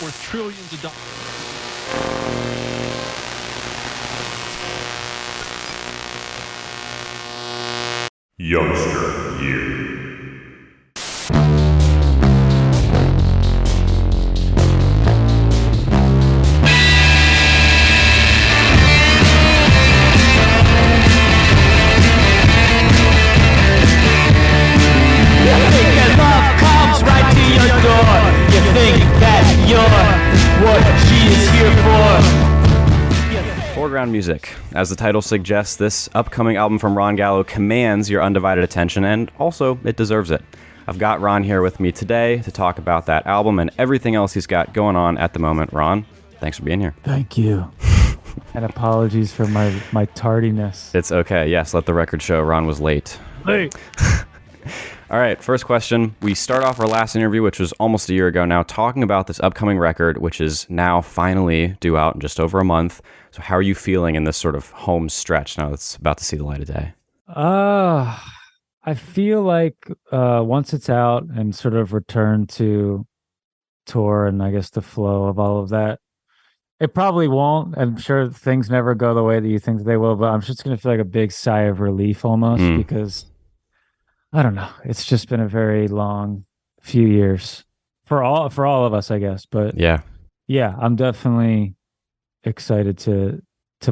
worth trillions of dollars. Youngster Year. Foreground music. As the title suggests, this upcoming album from Ron Gallo commands your undivided attention, and also it deserves it. I've got Ron here with me today to talk about that album and everything else he's got going on at the moment. Ron, thanks for being here. Thank you. And apologies for my tardiness. It's okay. Yes, let the record show Ron was late. Hey. All right, first question. We start off our last interview, which was almost a year ago now, talking about this upcoming record, which is now finally due out in just over a month. So how are you feeling in this sort of home stretch now that's about to see the light of day? I feel like once it's out and sort of return to tour and I guess the flow of all of that, it probably won't. I'm sure things never go the way that you think they will, but I'm just going to feel like a big sigh of relief almost because I don't know. It's just been a very long few years for all of us, I guess. But yeah, I'm definitely excited to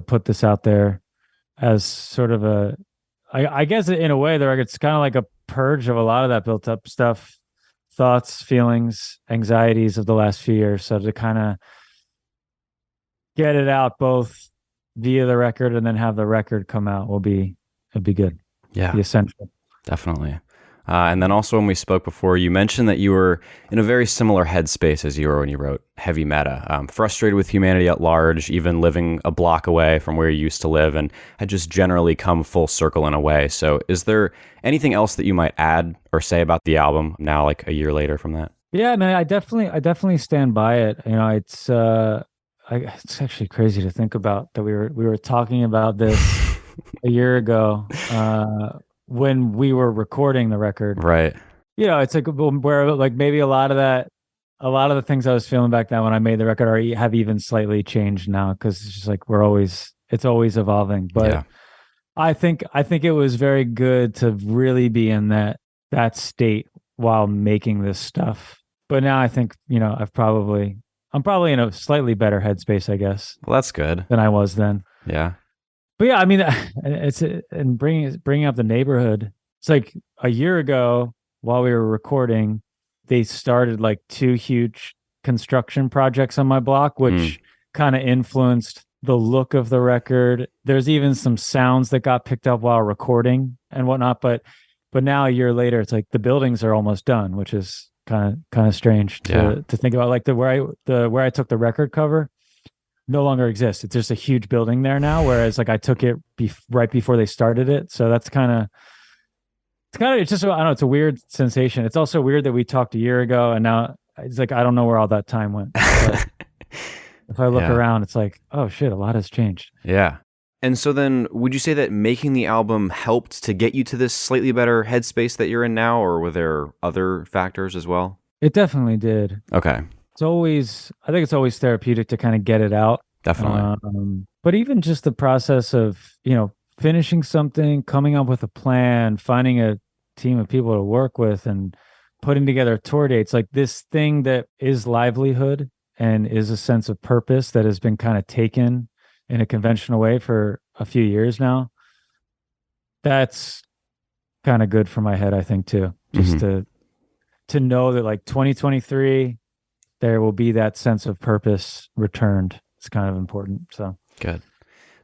put this out there as sort of a, I guess in a way, it's kind of like a purge of a lot of that built up stuff, thoughts, feelings, anxieties of the last few years. So to kind of get it out both via the record and then have the record come out it'd be good. Yeah, be essential. Definitely. And then also when we spoke before, you mentioned that you were in a very similar headspace as you were when you wrote Heavy Meta, frustrated with humanity at large, even living a block away from where you used to live, and had just generally come full circle in a way. So is there anything else that you might add or say about the album now, like a year later from that? Yeah, I mean, I definitely stand by it. You know, it's actually crazy to think about that we were talking about this a year ago. When we were recording the record, right? You know, it's like where like maybe a lot of the things I was feeling back then when I made the record have even slightly changed now because it's just like it's always evolving. But yeah. I think it was very good to really be in that state while making this stuff. But now I think I'm probably in a slightly better headspace, I guess. Well, that's good than I was then. Yeah. But yeah, I mean, it's and bringing up the neighborhood. It's like a year ago while we were recording, they started like 2 huge construction projects on my block, which kind of influenced the look of the record. There's even some sounds that got picked up while recording and whatnot. But now a year later, it's like the buildings are almost done, which is kind of strange to think about. Like where I took the record cover no longer exists. It's just a huge building there now. Whereas like I took it right before they started it. So that's it's just, I don't know. It's a weird sensation. It's also weird that we talked a year ago and now it's like, I don't know where all that time went. But if I look around, it's like, oh shit, a lot has changed. Yeah. And so then would you say that making the album helped to get you to this slightly better headspace that you're in now, or were there other factors as well? It definitely did. Okay. I think it's always therapeutic to kind of get it out. Definitely. But even just the process of, finishing something, coming up with a plan, finding a team of people to work with and putting together tour dates, like this thing that is livelihood and is a sense of purpose that has been kind of taken in a conventional way for a few years now. That's kind of good for my head, I think, too. Just to know that like 2023, there will be that sense of purpose returned. It's kind of important. So good.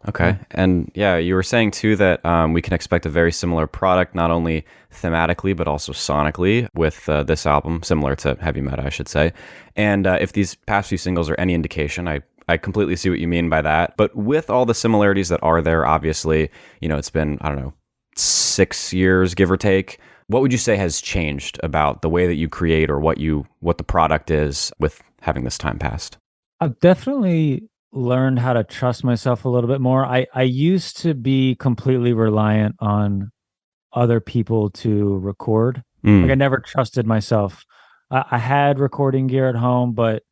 Okay. And yeah, you were saying too that we can expect a very similar product, not only thematically, but also sonically with this album, similar to Heavy Meta, I should say. And if these past few singles are any indication, I completely see what you mean by that. But with all the similarities that are there, obviously, it's been, 6 years, give or take. What would you say has changed about the way that you create or what the product is with having this time passed? I've definitely learned how to trust myself a little bit more. I used to be completely reliant on other people to record. Like I never trusted myself. I had recording gear at home, but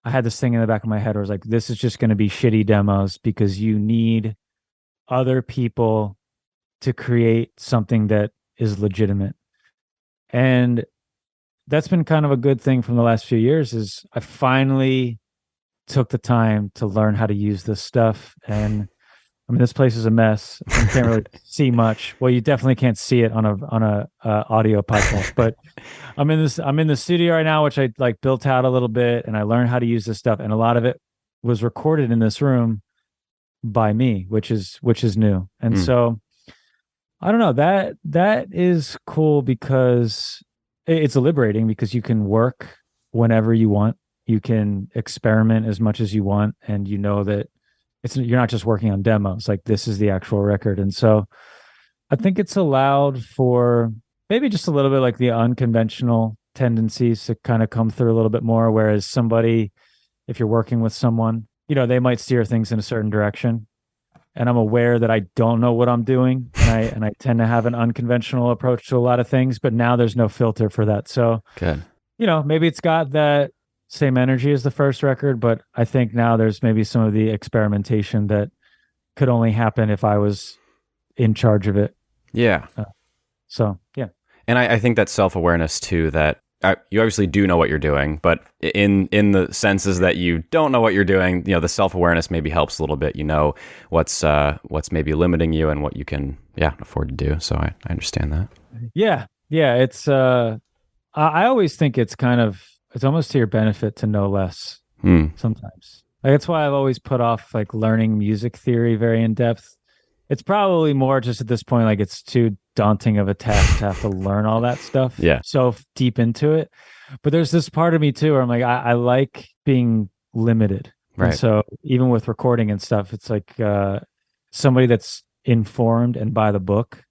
I had this thing in the back of my head where I was like, this is just going to be shitty demos because you need other people to create something that is legitimate. And that's been kind of a good thing from the last few years is I finally took the time to learn how to use this stuff. And I mean, this place is a mess. You can't really see much. Well, you definitely can't see it on a audio podcast. But I'm in the studio right now, which I like built out a little bit, and I learned how to use this stuff. And a lot of it was recorded in this room by me, which is new. And so I don't know, that is cool because it's liberating because you can work whenever you want. You can experiment as much as you want, and you know that you're not just working on demos. Like this is the actual record. And so I think it's allowed for maybe just a little bit like the unconventional tendencies to kind of come through a little bit more. Whereas somebody, if you're working with someone, you know, they might steer things in a certain direction. And I'm aware that I don't know what I'm doing. And I tend to have an unconventional approach to a lot of things, but now there's no filter for that. So, Good. you know, maybe it's got that same energy as the first record, but I think now there's maybe some of the experimentation that could only happen if I was in charge of it. Yeah. So, yeah. And I think that self-awareness too, that you obviously do know what you're doing, but in the senses that you don't know what you're doing, you know, the self-awareness maybe helps a little bit. You know what's maybe limiting you and what you can, afford to do. So I understand that. Yeah. Yeah. It's, I always think it's almost to your benefit to know less sometimes. Like, that's why I've always put off like learning music theory very in depth. It's probably more just at this point, like it's too daunting of a task to have to learn all that stuff. Yeah. So deep into it. But there's this part of me too, where I'm like, I like being limited. Right. And so even with recording and stuff, it's like somebody that's informed and by the book,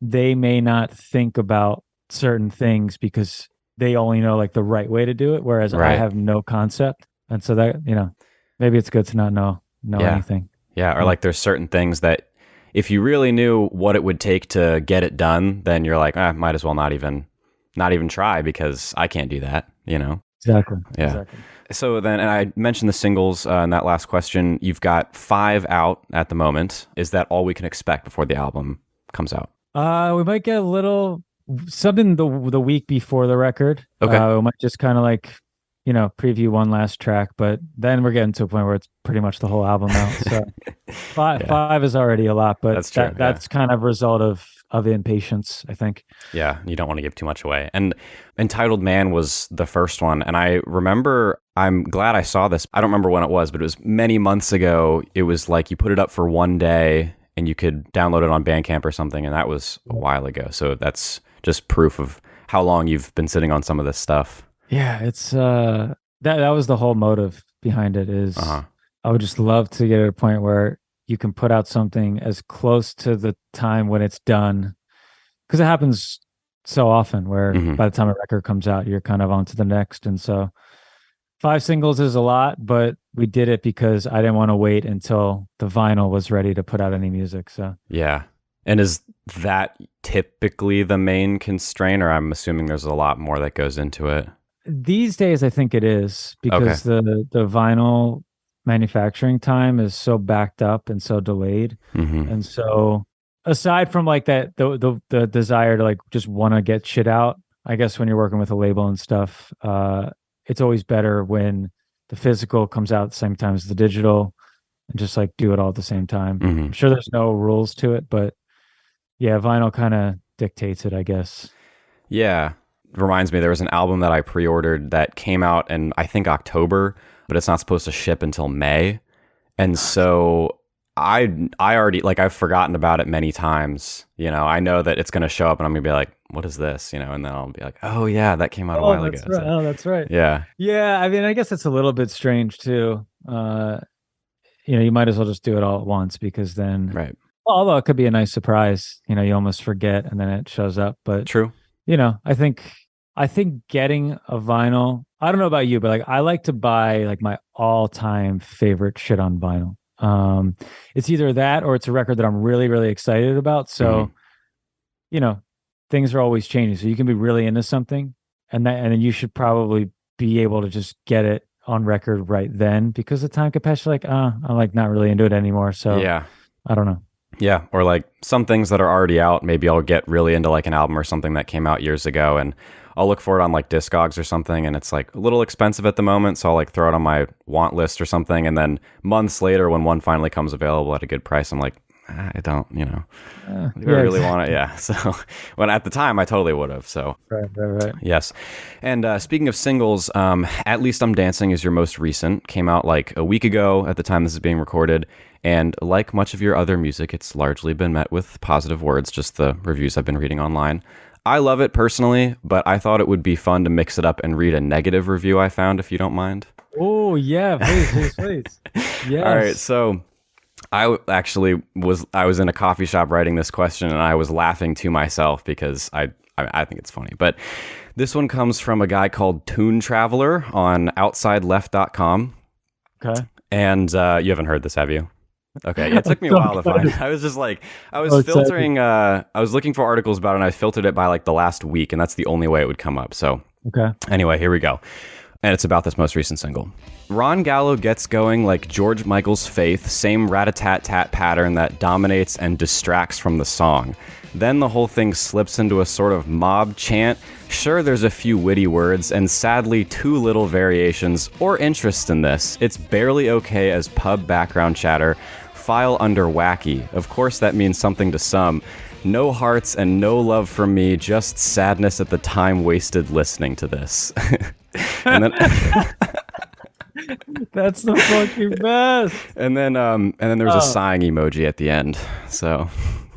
they may not think about certain things because they only know like the right way to do it, whereas I have no concept. And so that, you know, maybe it's good to not know anything. Yeah, or like there's certain things that if you really knew what it would take to get it done, then you're like, might as well not even try because I can't do that, you know? Exactly. Yeah. Exactly. So then, and I mentioned the singles in that last question. You've got 5 out at the moment. Is that all we can expect before the album comes out? We might get a little something the week before the record. Okay. We might just kind of like, you know, preview one last track, but then we're getting to a point where it's pretty much the whole album out. So five is already a lot, but that's true. That's kind of a result of impatience, I think. Yeah, you don't want to give too much away. And Entitled Man was the first one. And I remember, I'm glad I saw this. I don't remember when it was, but it was many months ago. It was like you put it up for one day and you could download it on Bandcamp or something. And that was a while ago. So that's just proof of how long you've been sitting on some of this stuff. Yeah, it's that was the whole motive behind it is I would just love to get to a point where you can put out something as close to the time when it's done, because it happens so often where by the time a record comes out, you're kind of on to the next. And so 5 singles is a lot, but we did it because I didn't want to wait until the vinyl was ready to put out any music. So yeah. And is that typically the main constraint, or I'm assuming there's a lot more that goes into it? These days, I think it is because the vinyl manufacturing time is so backed up and so delayed. And so aside from like that, the desire to like just want to get shit out, I guess when you're working with a label and stuff, it's always better when the physical comes out at the same time as the digital and just like do it all at the same time. I'm sure there's no rules to it, but yeah, vinyl kind of dictates it, I guess. Yeah. Reminds me, there was an album that I pre-ordered that came out in, I think, October, but it's not supposed to ship until May. And so I already, like, I've forgotten about it many times. You know, I know that it's going to show up and I'm going to be like, what is this? You know, and then I'll be like, oh yeah, that came out a while ago. Right. So, oh, that's right. yeah. Yeah. I mean, I guess it's a little bit strange too. You know, you might as well just do it all at once because then, right. Well, although it could be a nice surprise, you know, you almost forget and then it shows up. But true. You know, I think getting a vinyl, I don't know about you, but like I like to buy like my all-time favorite shit on vinyl. It's either that or it's a record that I'm really, really excited about. So, you know, things are always changing. So you can be really into something and then you should probably be able to just get it on record right then because of time capacity. Like, I'm like not really into it anymore. So Yeah. I don't know. Yeah, or like some things that are already out, maybe I'll get really into like an album or something that came out years ago and I'll look for it on like Discogs or something and it's like a little expensive at the moment, so I'll like throw it on my want list or something and then months later when one finally comes available at a good price, I'm like, I don't, do I really want it? Yeah. So when at the time I totally would have. So Right. yes. And speaking of singles, At Least I'm Dancing is your most recent. Came out like a week ago at the time this is being recorded. And like much of your other music, it's largely been met with positive words, just the reviews I've been reading online. I love it personally, but I thought it would be fun to mix it up and read a negative review I found, if you don't mind. Oh, yeah. Please. Yes. All right. So I was in a coffee shop writing this question and I was laughing to myself because I think it's funny. But this one comes from a guy called Toon Traveler on outsideleft.com. Okay. And you haven't heard this, have you? Okay. Yeah, it took me a while to find it. I was just like, I was filtering, I was looking for articles about it and I filtered it by like the last week and that's the only way it would come up. So okay. Anyway, here we go. And it's about this most recent single. Ron Gallo gets going like George Michael's Faith, same rat-a-tat-tat pattern that dominates and distracts from the song. Then the whole thing slips into a sort of mob chant. Sure, there's a few witty words, and sadly too little variations or interest in this. It's barely okay as pub background chatter. File under wacky. Of course that means something to some. No hearts and no love from me, just sadness at the time wasted listening to this. And then That's the fucking best. and then there's a sighing emoji at the end. So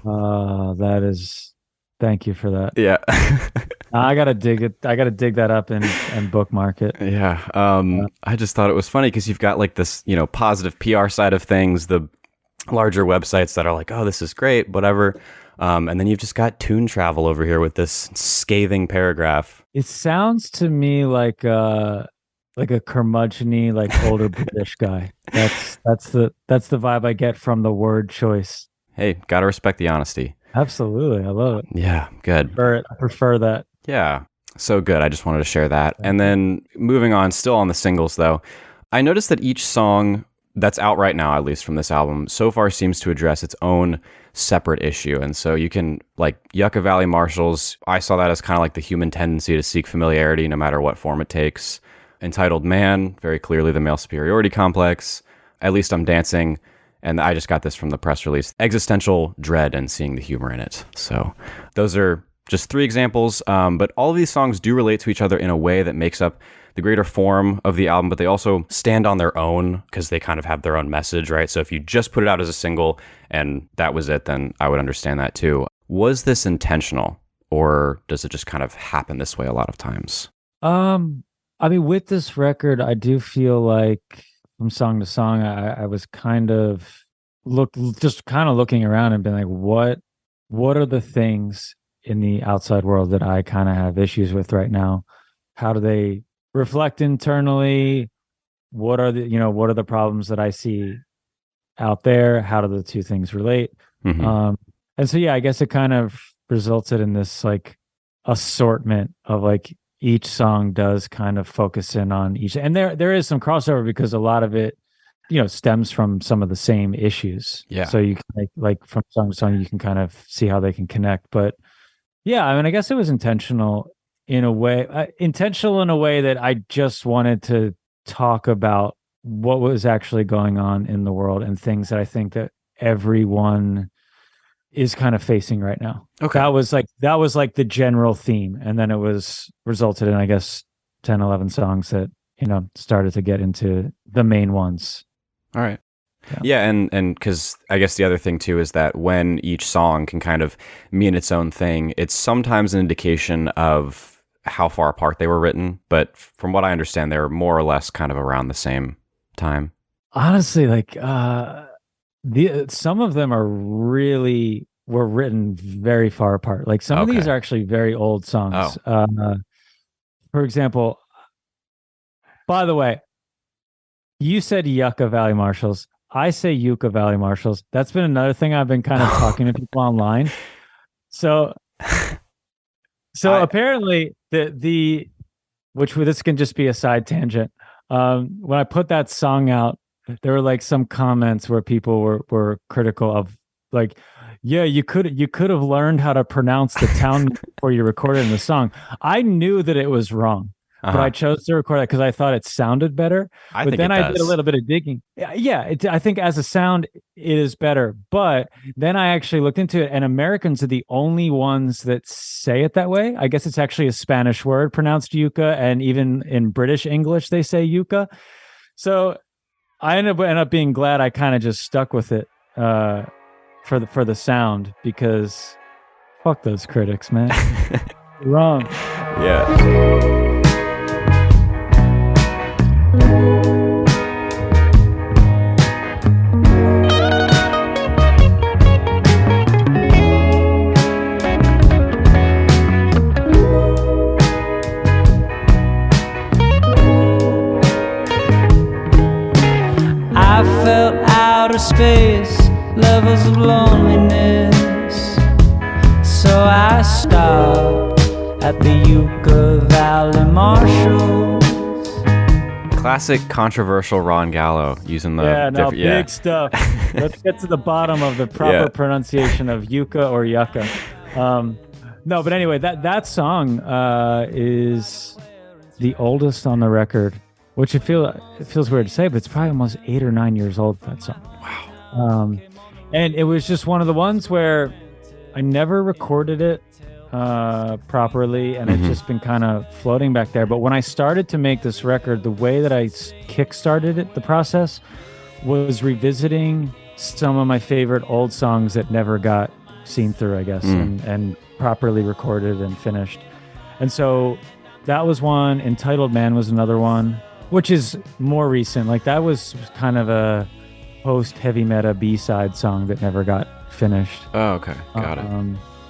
that is, thank you for that. yeah. I gotta dig it. I gotta dig that up and bookmark it. Yeah. I just thought it was funny because you've got like this, positive PR side of things, the larger websites that are like, oh, this is great, whatever. And then you've just got Toon Travel over here with this scathing paragraph. It sounds to me like a curmudgeon-y, like older British guy. That's the vibe I get from the word choice. Hey, gotta respect the honesty. Absolutely, I love it. Yeah, good. I prefer that. Yeah, so good. I just wanted to share that. And then moving on, still on the singles though, I noticed that each song that's out right now, at least from this album, so far seems to address its own separate issue. And so you can, like Yucca Valley Marshals, I saw that as kind of like the human tendency to seek familiarity no matter what form it takes. Entitled Man, very clearly the male superiority complex. At Least I'm Dancing. And I just got this from the press release. Existential dread and seeing the humor in it. So those are just 3 examples. But all of these songs do relate to each other in a way that makes up the greater form of the album, but they also stand on their own because they kind of have their own message, right? So if you just put it out as a single and that was it, then I would understand that too. Was this intentional or does it just kind of happen this way a lot of times? I mean, with this record, I do feel like from song to song, I was kind of looking around and being like, what are the things in the outside world that I kind of have issues with right now? How do they reflect internally? What are the problems that I see out there? How do the two things relate? Mm-hmm. And so, yeah, I guess it kind of resulted in this like assortment of like each song does kind of focus in on each, and there is some crossover because a lot of it, stems from some of the same issues. Yeah. So you can like from song to song, you can kind of see how they can connect. But yeah, I mean, I guess it was intentional in a way that I just wanted to talk about what was actually going on in the world and things that I think that everyone is kind of facing right now. Okay. That was like the general theme. And then it was resulted in, I guess, 10, 11 songs that, started to get into the main ones. All right. Yeah, and because I guess the other thing too is that when each song can kind of mean its own thing, it's sometimes an indication of how far apart they were written. But from what I understand, they're more or less kind of around the same time. Honestly, like some of them were written very far apart. Like some of these are actually very old songs. For example, by the way, you said Yucca Valley Marshals. I say Yucca Valley Marshals. That's been another thing I've been kind of talking to people online. So apparently this can just be a side tangent. When I put that song out, there were like some comments where people were critical of like, yeah, you could have learned how to pronounce the town before you recorded in the song. I knew that it was wrong, but I Uh-huh. chose to record it because I thought it sounded better. I But think then it I did a does. little bit of digging. Yeah, I think as a sound, it is better. But then I actually looked into it, and Americans are the only ones that say it that way. I guess it's actually a Spanish word pronounced yucca, and even in British English, they say yucca. So I ended up being glad I kind of just stuck with it for the sound because fuck those critics, man. Wrong. Yeah. I felt out of space, levels of loneliness. So I stopped at the Yucca Valley Marshals. Classic controversial Ron Gallo using the Yeah, no, different, yeah. big stuff. Let's get to the bottom of the proper Yeah. pronunciation of yucca or yucca. No, but anyway, that song is the oldest on the record, which it feels weird to say, but it's probably almost 8 or 9 years old. That song. Wow. And it was just one of the ones where I never recorded it properly, and it's just been kind of floating back there. But when I started to make this record, the way that I kick-started it, the process, was revisiting some of my favorite old songs that never got seen through, I guess, and properly recorded and finished. And so that was one. Entitled Man was another one, which is more recent. Like that was kind of a post-heavy meta B-side song that never got finished. Oh, okay. Got it.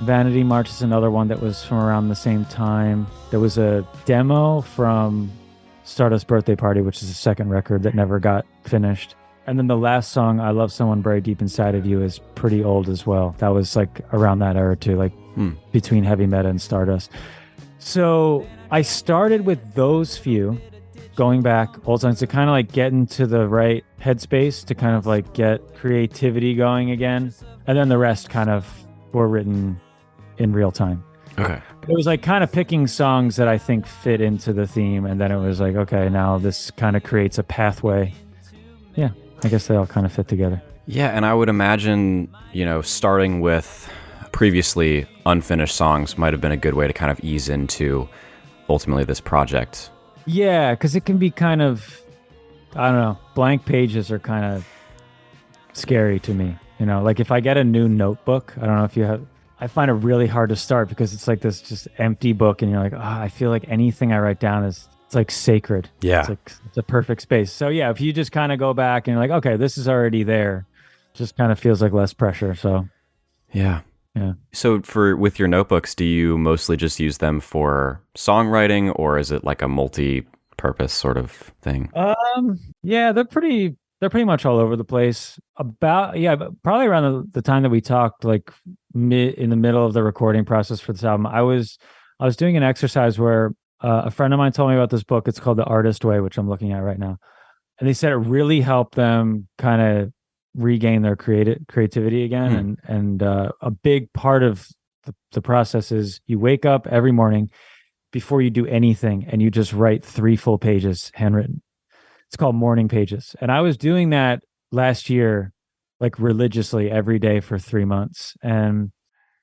Vanity March is another one that was from around the same time. There was a demo from Stardust Birthday Party, which is the second record that never got finished. And then the last song, I Love Someone Buried Deep Inside of You, is pretty old as well. That was like around that era too, like between heavy meta and Stardust. So I started with those few, going back old songs to kind of like get into the right headspace to kind of like get creativity going again. And then the rest kind of were written in real time. Okay. It was like kind of picking songs that I think fit into the theme. And then it was like, okay, now this kind of creates a pathway. Yeah, I guess they all kind of fit together. Yeah, and I would imagine, starting with previously unfinished songs might have been a good way to kind of ease into ultimately this project. Yeah, because it can be kind of, I don't know, blank pages are kind of scary to me. Like if I get a new notebook, I don't know if you have, I find it really hard to start because it's like this just empty book and you're like, I feel like anything I write down it's like sacred. Yeah. It's a perfect space. So yeah, if you just kind of go back and you're like, okay, this is already there, just kind of feels like less pressure. So Yeah. yeah. So with your notebooks, do you mostly just use them for songwriting, or is it like a multi-purpose sort of thing? Yeah, they're pretty much all over the place. Probably around the time that we talked, like in the middle of the recording process for this album, I was doing an exercise where a friend of mine told me about this book. It's called The Artist Way, which I'm looking at right now. And they said it really helped them kind of regain their creativity again. And a big part of the process is you wake up every morning before you do anything and you just write 3 full pages handwritten. It's called morning pages. And I was doing that last year, like religiously every day for 3 months. And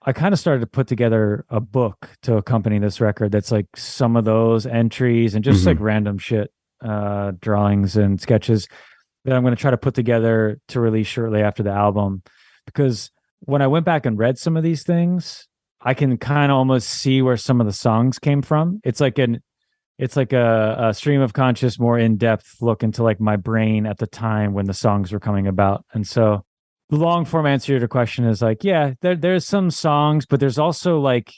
I kind of started to put together a book to accompany this record that's like some of those entries and just like random shit, drawings and sketches that I'm going to try to put together to release shortly after the album. Because when I went back and read some of these things, I can kind of almost see where some of the songs came from. It's like a stream of conscious, more in-depth look into like my brain at the time when the songs were coming about. And so the long form answer to your question is like, yeah, there's some songs, but there's also like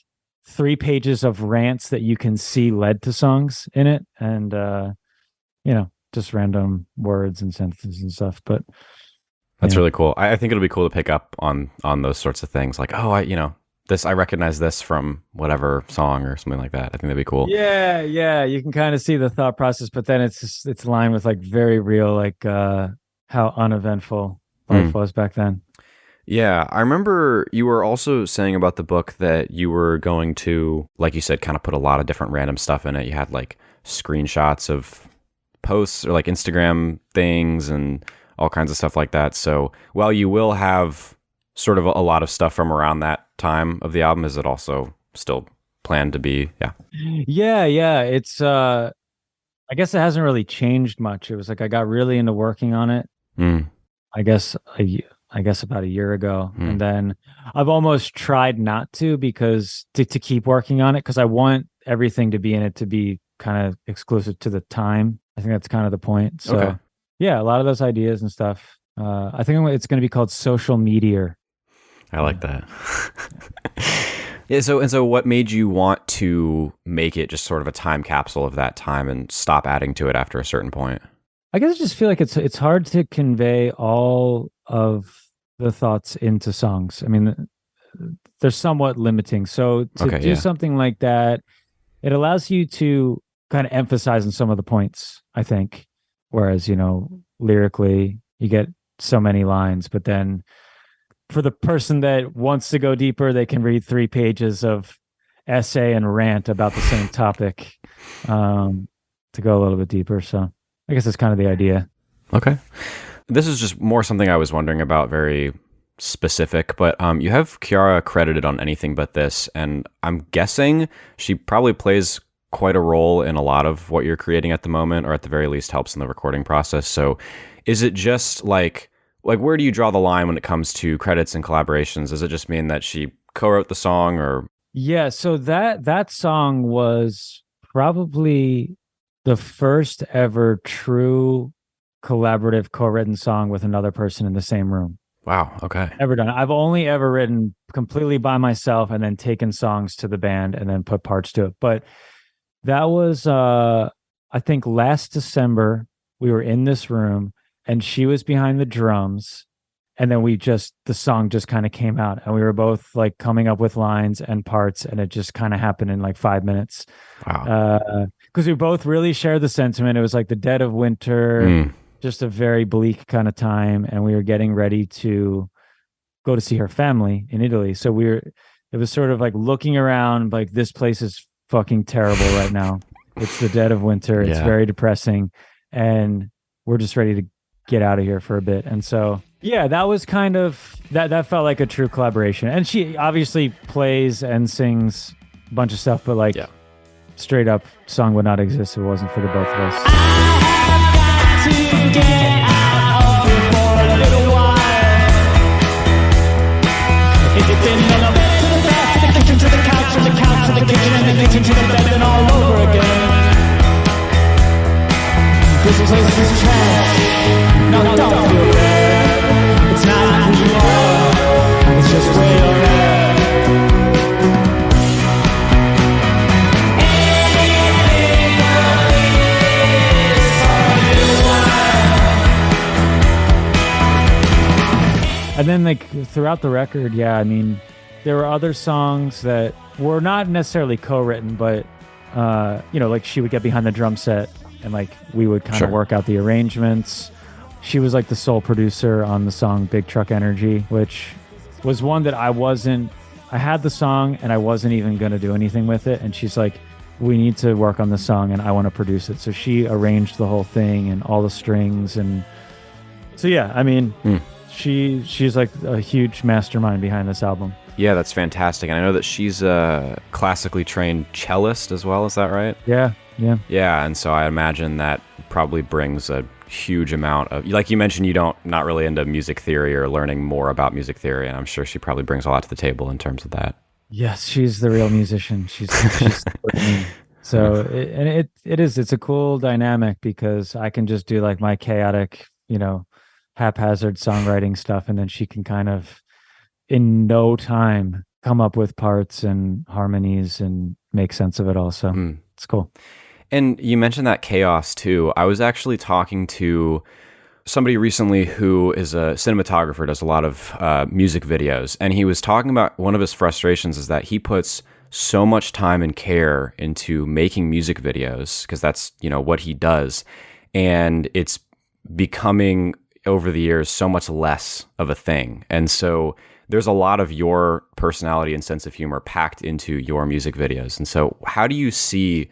3 pages of rants that you can see led to songs in it. And, just random words and sentences and stuff. But That's really cool. I think it'll be cool to pick up on those sorts of things. Like, this, I recognize this from whatever song or something like that. I think that'd be cool. Yeah, you can kind of see the thought process, but then it's lined with like very real, like how uneventful life was back then. Yeah, I remember you were also saying about the book that you were going to, like you said, kind of put a lot of different random stuff in it. You had like screenshots of posts or like Instagram things and all kinds of stuff like that. So while you will have sort of a lot of stuff from around that time of the album, is it also still planned to be? Yeah. It's I guess it hasn't really changed much. It was like I got really into working on it. I guess about a year ago, and then I've almost tried not to because to keep working on it because I want everything to be in it to be kind of exclusive to the time. I think that's kind of the point. So yeah, a lot of those ideas and stuff. I think it's going to be called Social Meteor. I like that. Yeah. So what made you want to make it just sort of a time capsule of that time and stop adding to it after a certain point? I guess I just feel like it's hard to convey all of the thoughts into songs. I mean, they're somewhat limiting. So to do something like that, it allows you to kind of emphasize on some of the points, I think. Whereas, lyrically, you get so many lines, but then for the person that wants to go deeper, they can read 3 pages of essay and rant about the same topic to go a little bit deeper. So I guess that's kind of the idea. Okay. This is just more something I was wondering about, very specific, but you have Kiara credited on Anything But This, and I'm guessing she probably plays quite a role in a lot of what you're creating at the moment, or at the very least helps in the recording process. So is it just like where do you draw the line when it comes to credits and collaborations? Does it just mean that she co-wrote the song, or? Yeah, so that song was probably the first ever true collaborative co-written song with another person in the same room. Wow. Okay. Ever done. I've only ever written completely by myself and then taken songs to the band and then put parts to it. But that was, I think last December, we were in this room and she was behind the drums. And then the song just kind of came out and we were both like coming up with lines and parts. And it just kind of happened in like 5 minutes. Wow. Because we both really shared the sentiment. It was like the dead of winter, just a very bleak kind of time. And we were getting ready to go to see her family in Italy. So it was sort of like looking around, like this place is fucking terrible right now. It's the dead of winter. It's very depressing. And we're just ready to get out of here for a bit. And so, yeah, that was kind of, that felt like a true collaboration. And she obviously plays and sings a bunch of stuff, but like straight up song would not exist if it wasn't for the both of us. To get out of here for a little while. It's been an elevator to the bath, to the kitchen, to the couch, from the couch to the kitchen, and the kitchen to the bed, and all over again. This place is trash. No, don't feel bad. It's not who you are. It's just where you're at. And then like throughout the record, I mean, there were other songs that were not necessarily co-written, but like she would get behind the drum set and like we would kind of work out the arrangements. She was like the sole producer on the song Big Truck Energy, which was one that I had the song and I wasn't even going to do anything with it. And she's like, we need to work on the song and I want to produce it. So she arranged the whole thing and all the strings. And so, yeah, I mean, she's like a huge mastermind behind this album. Yeah, that's fantastic. And I know that she's a classically trained cellist as well. Is that right? Yeah. Yeah, and so I imagine that probably brings a huge amount of, like you mentioned, not really into music theory or learning more about music theory, and I'm sure she probably brings a lot to the table in terms of that. Yes, she's the real musician. She's so it's a cool dynamic because I can just do like my chaotic, haphazard songwriting stuff, and then she can kind of in no time come up with parts and harmonies and make sense of it all. So it's cool. And you mentioned that chaos too. I was actually talking to somebody recently who is a cinematographer, does a lot of music videos, and he was talking about one of his frustrations is that he puts so much time and care into making music videos because that's, you know, what he does, and it's becoming over the years so much less of a thing. And so there's a lot of your personality and sense of humor packed into your music videos. And so how do you see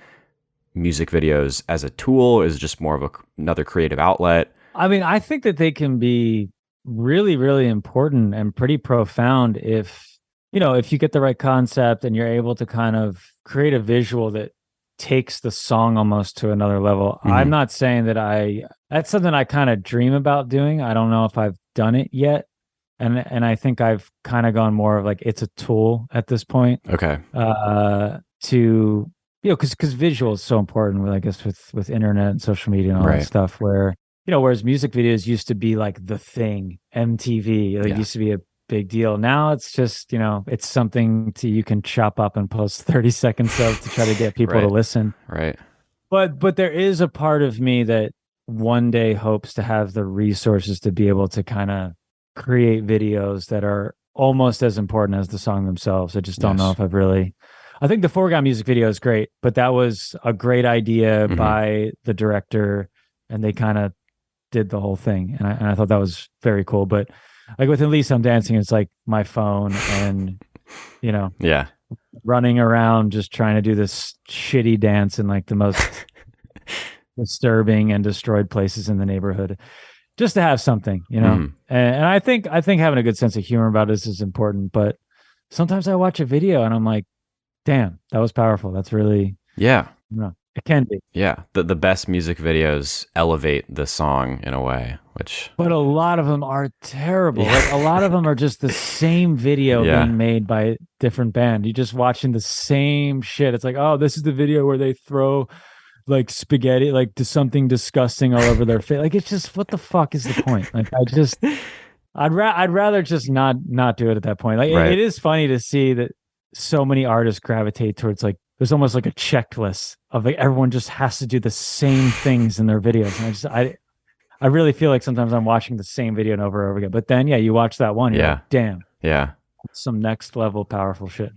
music videos as a tool? Is it just more of another creative outlet? I mean, I think that they can be really, really important and pretty profound if, you know, if you get the right concept and you're able to kind of create a visual that takes the song almost to another level. I'm not saying that that's something I kind of dream about doing. I don't know if I've done it yet. And I think I've kind of gone more of like, it's a tool at this point. Okay. To, you know, because visual is so important with, I guess, with internet and social media and all that stuff where, you know, whereas music videos used to be like the thing, MTV, it used to be a big deal. Now it's just, you know, it's something you can chop up and post 30 seconds of to try to get people to listen. Right. But there is a part of me that one day hopes to have the resources to be able to kind of create videos that are almost as important as the song themselves. I just don't know if I think the foreground music video is great, but that was a great idea by the director, and they kind of did the whole thing. And I thought that was very cool. But like with At Least I'm Dancing, it's like my phone and, you know, running around just trying to do this shitty dance in like the most disturbing and destroyed places in the neighborhood, just to have something, you know. And I think having a good sense of humor about this is important. But sometimes I watch a video and I'm like, damn, that was powerful. That's really, you know, it can be. Yeah. The best music videos elevate the song in a way, but a lot of them are terrible. Like a lot of them are just the same video being made by a different band. You're just watching the same shit. It's like, oh, this is the video where they throw like spaghetti, like something disgusting all over their face. Like, it's just, what the fuck is the point? Like, I'd rather just not do it at that point. Like, it is funny to see that so many artists gravitate towards like, there's almost like a checklist of like everyone just has to do the same things in their videos. And I really feel like sometimes I'm watching the same video and over and over again. But then, you watch that one, you're like, damn. Yeah. Some next level powerful shit.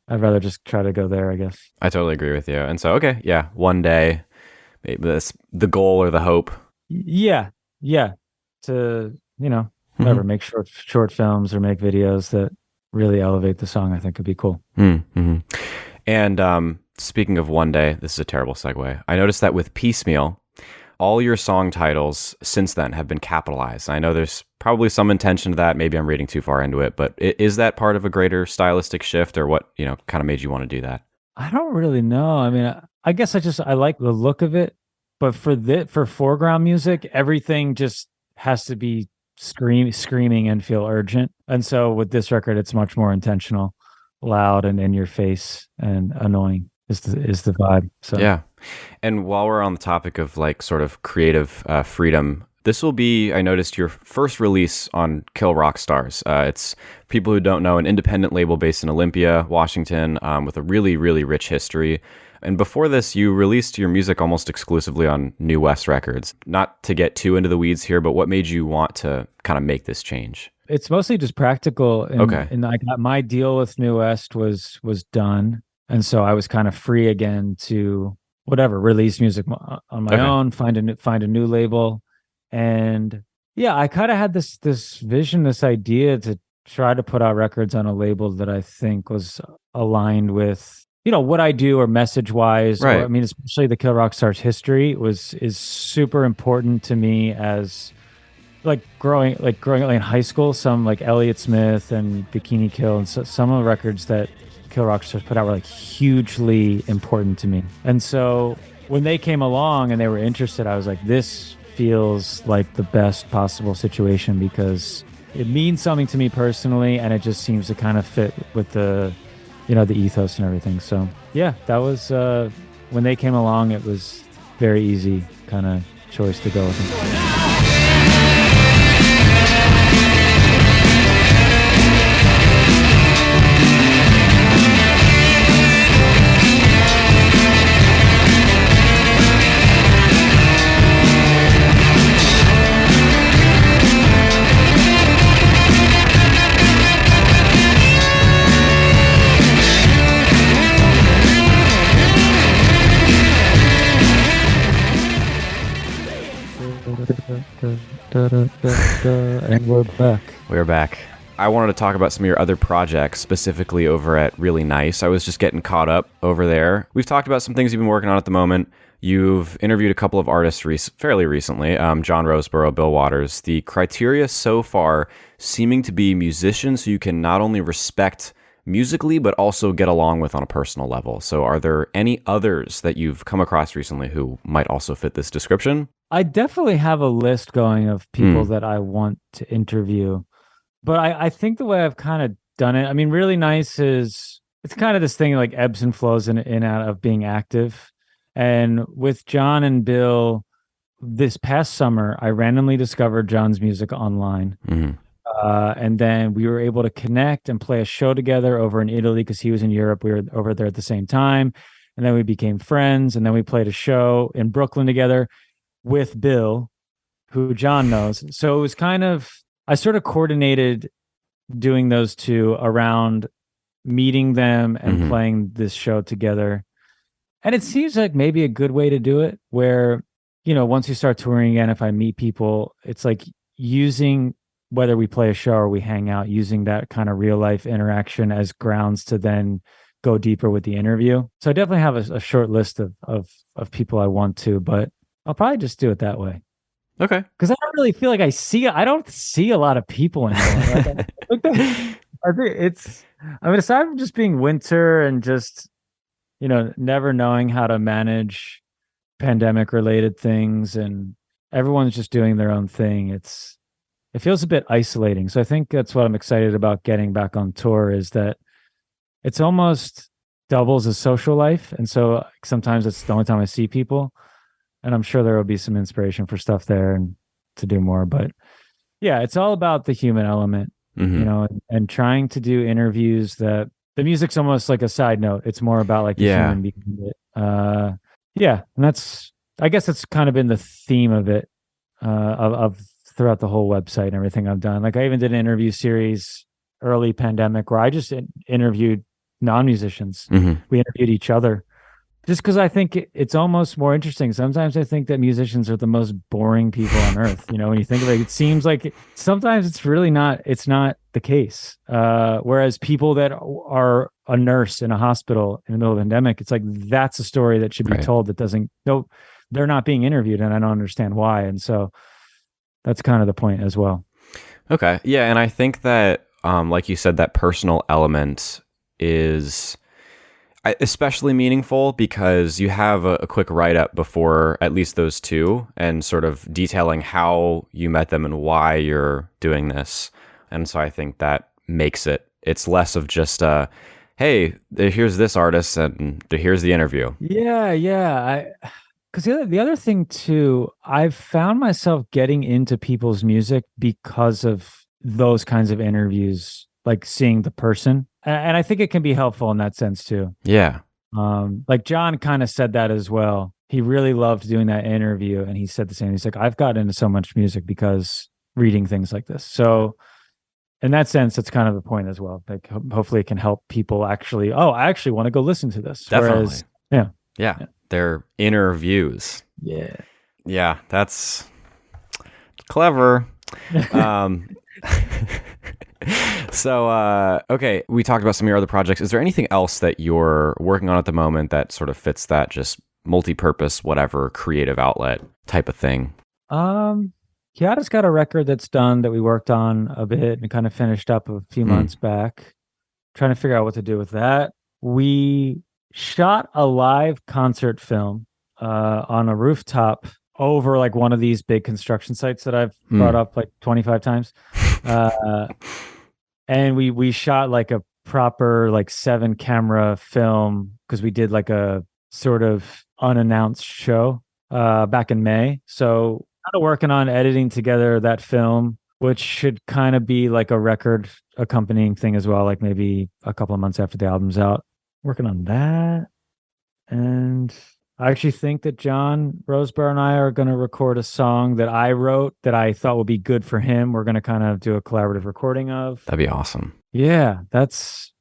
I'd rather just try to go there, I guess. I totally agree with you. And so, okay, one day, maybe that's the goal or the hope. Yeah. To, you know, whatever, make short films or make videos that really elevate the song, I think could be cool. And speaking of one day, this is a terrible segue. I noticed that with Piecemeal, all your song titles since then have been capitalized. I know there's probably some intention to that. Maybe I'm reading too far into it, but is that part of a greater stylistic shift, or what, you know, kind of made you want to do that? I don't really know. I mean, I guess I like the look of it, but for foreground music, everything just has to be screaming and feel urgent. And so with this record, it's much more intentional, loud and in your face and annoying is the vibe. So yeah. And while we're on the topic of like sort of creative freedom, this will be, I noticed, your first release on Kill Rock Stars. It's, people who don't know, an independent label based in Olympia, Washington, with a really, really rich history. And before this, you released your music almost exclusively on New West Records. Not to get too into the weeds here, but what made you want to kind of make this change? It's mostly just practical. And I got my deal with New West was done. And so I was kind of free again to whatever, release music on my own, find a new label. And yeah, I kind of had this vision, this idea to try to put out records on a label that I think was aligned with, you know, what I do or message wise. Right. I mean, especially the Kill Rock Stars history is super important to me as growing up in high school. Some like Elliott Smith and Bikini Kill and some of the records that Kill Rock Stars put out were like hugely important to me. And so when they came along and they were interested, I was like, this feels like the best possible situation because it means something to me personally, and it just seems to kind of fit with the, you know, the ethos and everything. So yeah, that was when they came along, it was very easy kind of choice to go with them. And we're back. We're back. I wanted to talk about some of your other projects, specifically over at Really Nice. I was just getting caught up over there. We've talked about some things you've been working on at the moment. You've interviewed a couple of artists fairly recently, John Roseborough, Bill Waters. The criteria so far seeming to be musicians who you can not only respect musically, but also get along with on a personal level. So are there any others that you've come across recently who might also fit this description? I definitely have a list going of people that I want to interview. But I think the way I've kind of done it, I mean, Really Nice it's kind of this thing like ebbs and flows in and out of being active. And with John and Bill, this past summer, I randomly discovered John's music online. And then we were able to connect and play a show together over in Italy because he was in Europe. We were over there at the same time. And then we became friends. And then we played a show in Brooklyn together with Bill, who John knows. So it was kind of, I sort of coordinated doing those two around meeting them and playing this show together. And it seems like maybe a good way to do it where, you know, once you start touring again, if I meet people, it's like using, whether we play a show or we hang out, using that kind of real life interaction as grounds to then go deeper with the interview. So I definitely have a short list of people I want to, but I'll probably just do it that way. Okay. Because I don't really feel like I don't see a lot of people anymore. I think aside from just being winter and just, you know, never knowing how to manage pandemic related things and everyone's just doing their own thing, it feels a bit isolating. So I think that's what I'm excited about getting back on tour, is that it's almost doubles as social life. And so sometimes it's the only time I see people. And I'm sure there will be some inspiration for stuff there and to do more. But yeah, it's all about the human element, you know, and trying to do interviews that the music's almost like a side note. It's more about like the human being. Yeah. And I guess that's kind of been the theme of it, of throughout the whole website and everything I've done. Like I even did an interview series early pandemic where I just interviewed non-musicians. We interviewed each other. Just because I think it's almost more interesting. Sometimes I think that musicians are the most boring people on earth. You know, when you think of it, it seems like sometimes it's really not. It's not the case. Whereas people that are a nurse in a hospital in the middle of a pandemic, it's like that's a story that should be told. That doesn't. No, they're not being interviewed, and I don't understand why. And so that's kind of the point as well. Okay, yeah, and I think that, like you said, that personal element is especially meaningful because you have a quick write-up before at least those two and sort of detailing how you met them and why you're doing this. And so I think that makes it's less of just hey, here's this artist and here's the interview. Yeah. Because the other thing too, I've found myself getting into people's music because of those kinds of interviews, like seeing the person. And I think it can be helpful in that sense too. Yeah. Like John kind of said that as well. He really loved doing that interview, and he said the same. He's like, I've gotten into so much music because reading things like this. So in that sense, it's kind of the point as well. Like hopefully it can help people actually, I actually want to go listen to this. Definitely. Whereas, yeah. They're interviews. Yeah, that's clever. So, okay, we talked about some of your other projects. Is there anything else that you're working on at the moment that sort of fits that just multi-purpose, whatever, creative outlet type of thing? Yeah, I just got a record that's done that we worked on a bit and kind of finished up a few months back. Trying to figure out what to do with that. We shot a live concert film on a rooftop over like one of these big construction sites that I've brought up like 25 times. And we shot like a proper like 7 camera film because we did like a sort of unannounced show back in May. So kind of working on editing together that film, which should kind of be like a record accompanying thing as well, like maybe a couple of months after the album's out. Working on that. And I actually think that John Roseborough and I are going to record a song that I wrote that I thought would be good for him. We're going to kind of do a collaborative recording of. That'd be awesome. Yeah, that's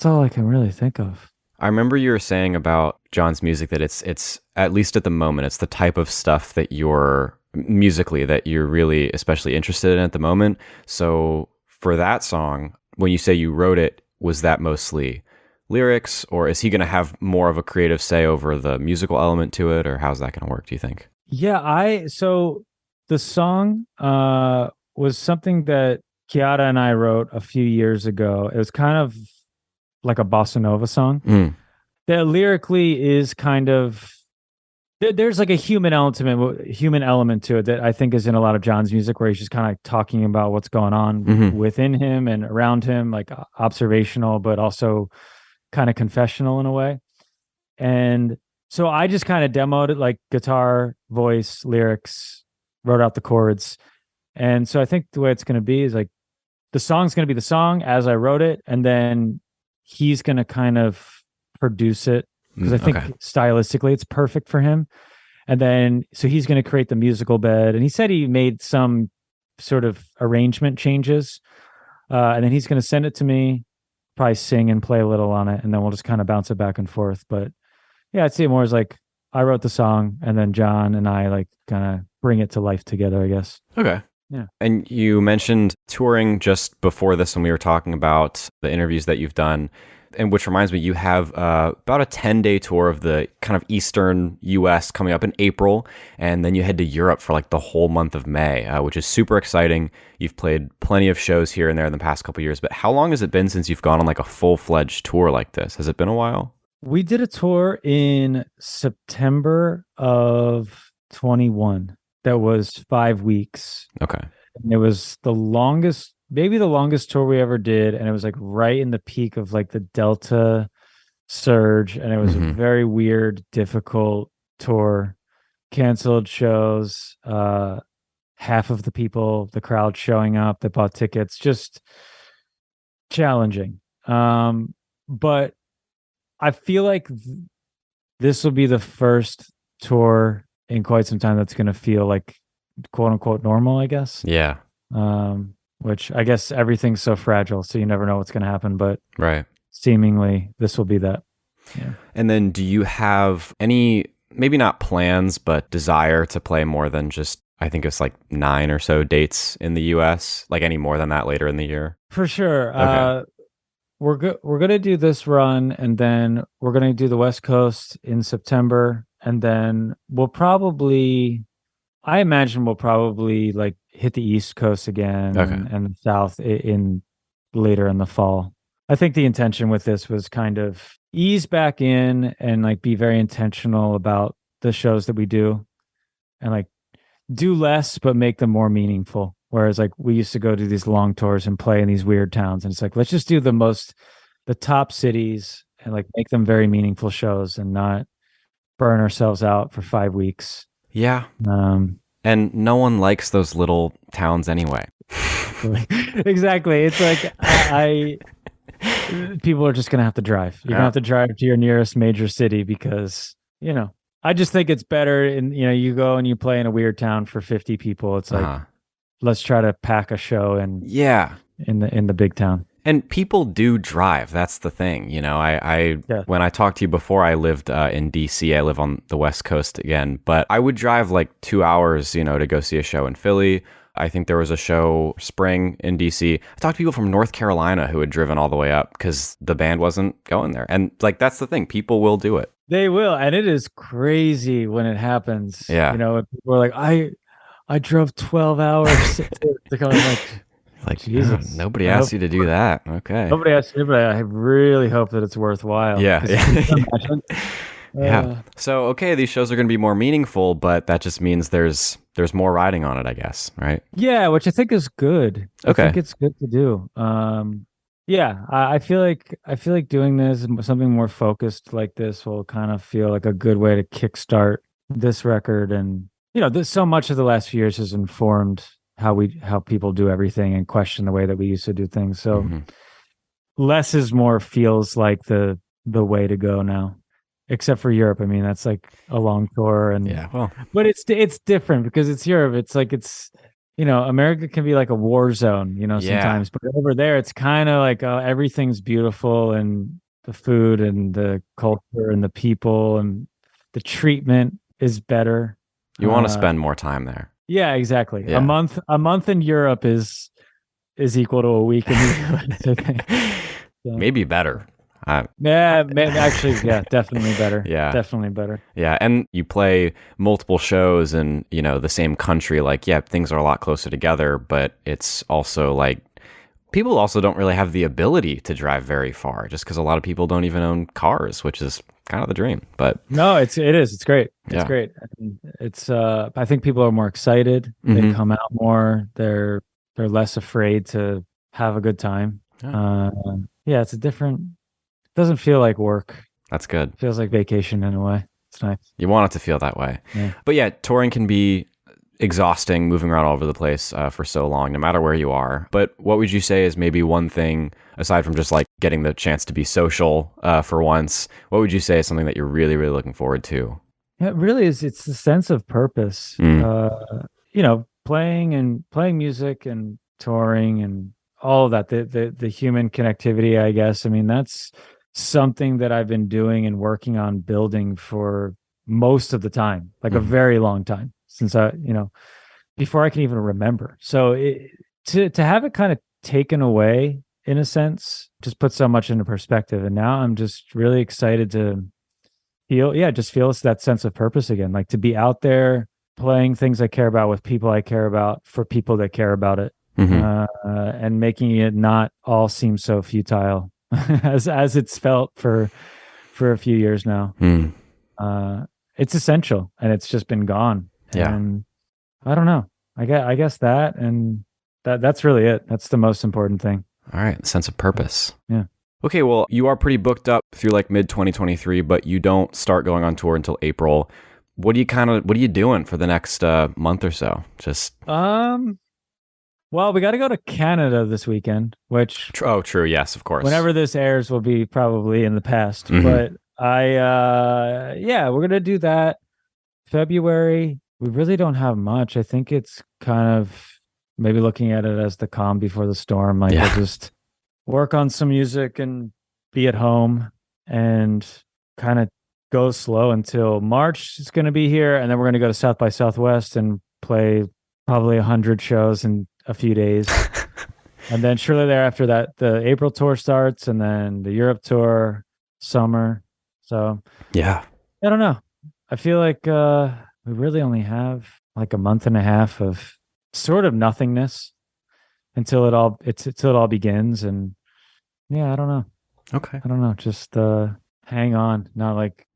all I can really think of. I remember you were saying about John's music that it's at least at the moment, it's the type of stuff that you're musically that you're really especially interested in at the moment. So for that song, when you say you wrote it, was that mostly lyrics, or is he going to have more of a creative say over the musical element to it, or how's that going to work, do you think? Yeah, so the song was something that Chiara and I wrote a few years ago. It was kind of like a bossa nova song. Mm. That lyrically is kind of there's like a human element to it that I think is in a lot of John's music, where he's just kind of talking about what's going on within him and around him, like observational, but also kind of confessional in a way. And so I just kind of demoed it, like guitar, voice, lyrics, wrote out the chords. And so I think the way it's going to be is like the song's going to be the song as I wrote it, and then he's going to kind of produce it, because I think stylistically it's perfect for him. And then so he's going to create the musical bed, and he said he made some sort of arrangement changes, and then he's going to send it to me, probably sing and play a little on it, and then we'll just kind of bounce it back and forth. But yeah, I'd see it more as like I wrote the song, and then John and I like kind of bring it to life together, I guess. Okay. Yeah. And you mentioned touring just before this when we were talking about the interviews that you've done, and which reminds me, you have about a 10-day tour of the kind of Eastern US coming up in April, and then you head to Europe for like the whole month of May, which is super exciting. You've played plenty of shows here and there in the past couple of years, but how long has it been since you've gone on like a full-fledged tour like this? Has it been a while? We did a tour in September of 21 that was 5 weeks. Okay. And it was maybe the longest tour we ever did. And it was like right in the peak of like the Delta surge. And it was a very weird, difficult tour. Canceled shows, half of the people, the crowd showing up that bought tickets, just challenging. But I feel like this will be the first tour in quite some time that's going to feel like quote unquote normal, I guess. Yeah. Which I guess everything's so fragile, so you never know what's going to happen, but right. Seemingly this will be that. Yeah. And then do you have any, maybe not plans, but desire to play more than just, I think it's like 9 or so dates in the US, like any more than that later in the year? For sure. Okay. We're going to do this run, and then we're going to do the West Coast in September, and then I imagine we'll probably like hit the East Coast again, and the South in later in the fall. I think the intention with this was kind of ease back in and like be very intentional about the shows that we do, and like do less but make them more meaningful. Whereas like we used to go to these long tours and play in these weird towns, and it's like, let's just do the top cities and like make them very meaningful shows and not burn ourselves out for 5 weeks. Yeah. And no one likes those little towns anyway. Exactly. It's like people are just going to have to drive. You're going to have to drive to your nearest major city because, I just think it's better you go and you play in a weird town for 50 people. It's like, let's try to pack a show in the big town. And people do drive. That's the thing. When I talked to you before, I lived in DC. I live on the West Coast again, but I would drive like 2 hours, to go see a show in Philly. I think there was a show spring in DC. I talked to people from North Carolina who had driven all the way up because the band wasn't going there. And like, that's the thing. People will do it. They will. And it is crazy when it happens. Yeah. People are like, I drove 12 hours to come. Like, Jesus. Nobody asked you to do that. Okay. Nobody asked you, but I really hope that it's worthwhile. Yeah. Yeah. So, okay, these shows are going to be more meaningful, but that just means there's more riding on it, I guess, right? Yeah, which I think is good. Okay. I think it's good to do. I feel like doing this, something more focused like this, will kind of feel like a good way to kickstart this record. And so much of the last few years has informed how people do everything and question the way that we used to do things. So less is more feels like the way to go now, except for Europe. I mean, that's like a long tour, and but it's different because it's Europe. It's like America can be like a war zone, sometimes, but over there it's kind of like everything's beautiful and the food and the culture and the people and the treatment is better. You want to spend more time there. Yeah, exactly. Yeah. A month in Europe is equal to a week in the US, I think. So, Maybe better. actually, yeah, definitely better. Yeah. Definitely better. Yeah, and you play multiple shows in, the same country. Like, yeah, things are a lot closer together, but it's also like people also don't really have the ability to drive very far just because a lot of people don't even own cars, which is kind of the dream. But no, it is. It's great. It's Yeah. great. And it's I think people are more excited. They Mhm. come out more. They're less afraid to have a good time. Yeah, it's a different. It doesn't feel like work. that's good. It feels like vacation in a way. It's nice. You want it to feel that way. Yeah. But yeah, touring can be exhausting, moving around all over the place for so long, no matter where you are. But what would you say is maybe one thing, aside from just like getting the chance to be social for once, what would you say is something that you're really, really looking forward to? Yeah, it really is. It's the sense of purpose. Playing music and touring and all of that. The human connectivity, I guess. I mean, that's something that I've been doing and working on building for most of the time, like a very long time since before I can even remember. So to have it kind of taken away in a sense, just put so much into perspective. And now I'm just really excited to feel that sense of purpose again, like to be out there playing things I care about with people I care about for people that care about it, and making it not all seem so futile as it's felt for a few years now. It's essential, and it's just been gone. Yeah. And I don't know. I guess that, and that's really it. That's the most important thing. All right, sense of purpose. Yeah. Okay, well, you are pretty booked up through like mid 2023, but you don't start going on tour until April. What are you doing for the next month or so? Just well, we got to go to Canada this weekend, which true, yes, of course. whenever this airs will be probably in the past. But we're gonna do that. February, we really don't have much. I think it's kind of maybe looking at it as the calm before the storm. Like we'll just work on some music and be at home and kind of go slow until March is going to be here. And then we're going to go to South by Southwest and play probably 100 shows in a few days. And then shortly thereafter that, the April tour starts, and then the Europe tour, summer. So yeah, I don't know. I feel like we really only have like a month and a half of sort of nothingness until it all begins. And yeah, I don't know. Okay. I don't know. Just hang on, not like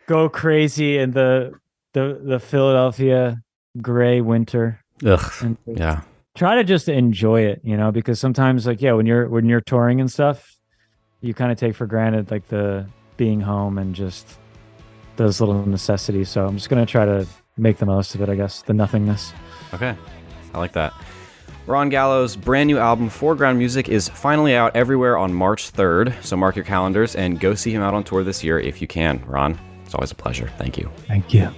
go crazy in the Philadelphia gray winter. Ugh. And Yeah. try to just enjoy it, because sometimes like when you're touring and stuff, you kind of take for granted like the being home and just those little necessities. So I'm just gonna try to make the most of it, I guess, the nothingness. Okay, I like that. Ron Gallo's brand new album, Foreground Music, is finally out everywhere on March 3rd. So mark your calendars and go see him out on tour this year if you can. Ron, it's always a pleasure. Thank you. Thank you.